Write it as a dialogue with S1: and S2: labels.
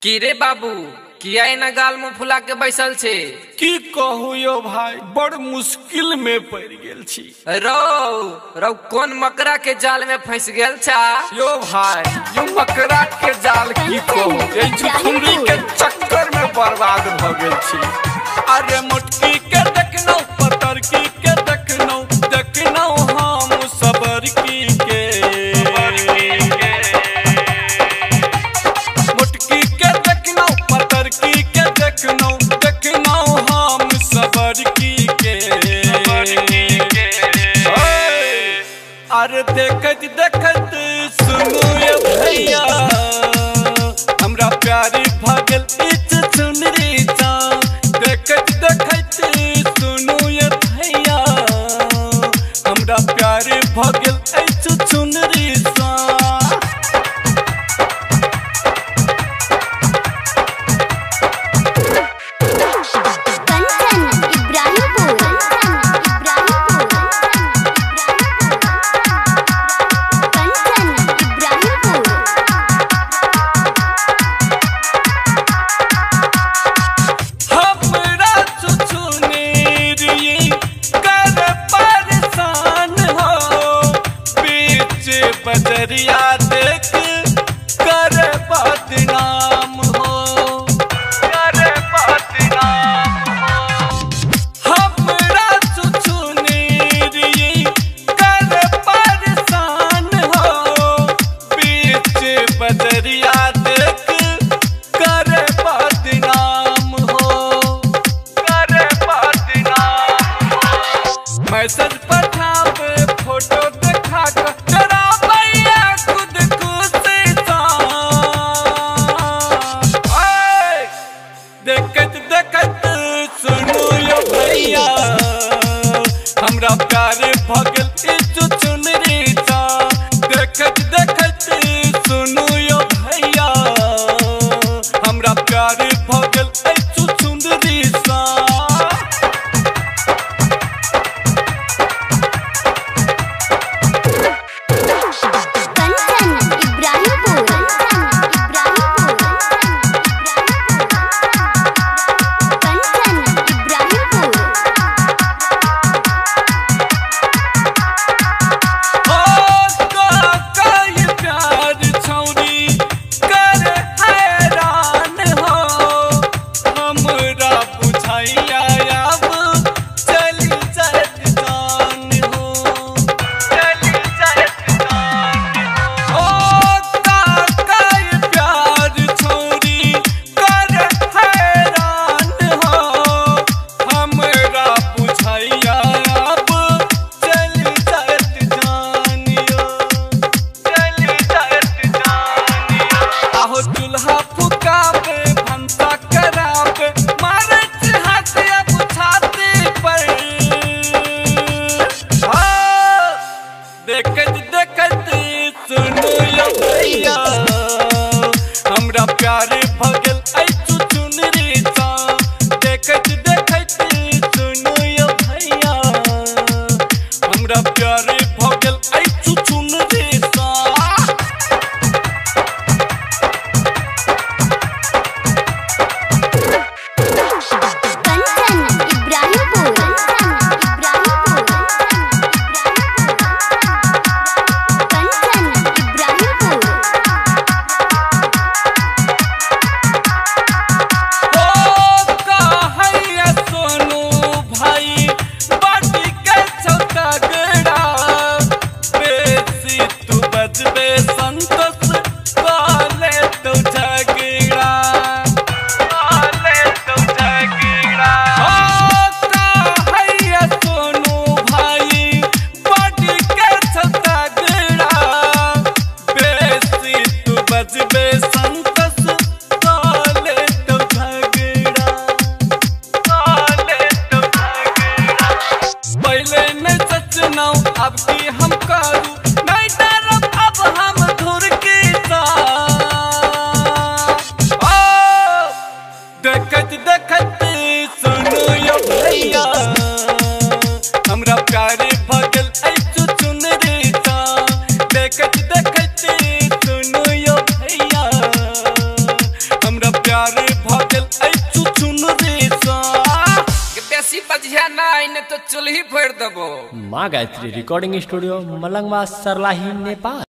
S1: की रे बाबू किया ना गाल मुंह फुला के बैसल छे
S2: की कहू यो भाई बड़ मुश्किल में पड़ गेल छी।
S1: रौ कौन मकरा के जाल में फंस गेल छा
S2: यो भाई यो मकरा के जाल की कहू ए झुठुरी के चक्कर में बर्बाद भ गेल छी। अरे मोटकी के देखनो पतरकी के देखनो हम सबर की के मोटकी के देखनो पतरकी के देखनो हम सबर की के अरे देखत देखत सुनो ये भैया हमरा प्यारी भगल इच चुनरी चा देखत देखत सुनो ये भैया हमरा प्यारी भगल इच चुनरी सा। बजरिया देख कर बदनाम हो कर बदनाम हो हमरा सुसुनीर कर परेशान हो बीच बजरिया देख कर बदनाम हो कर बदनाम हो। मैसेज पठावे फोटो देखा कर देखत देखत सुनो यो भैया हमरा प्यार भगल इच चुनरी सा देखत देखत सुनो यो भैया हमरा प्यार भगल इच चुनरी सा। देखत देखत सुनो यो भैया हमरा प्यार भगल इच चुनरी सा देखत देखत सुनो यो भैया हमरा प्यार भगल इच चुनरी सा। अब की हम करूं नहीं डरब अब हम धुर की सा देखत देखत सुनो यो भैया हमरा प्यार भगल इच चुनरी सा देखत देखत सुनो यो भैया हमरा प्यार भगल ऐ चुचुन रे सा
S1: बेसी बजिया ना आइने तो चुल्ही फोड़ देबो।
S3: माँ गायत्री रिकॉर्डिंग स्टूडियो मलंगवा सरलाही नेपाल।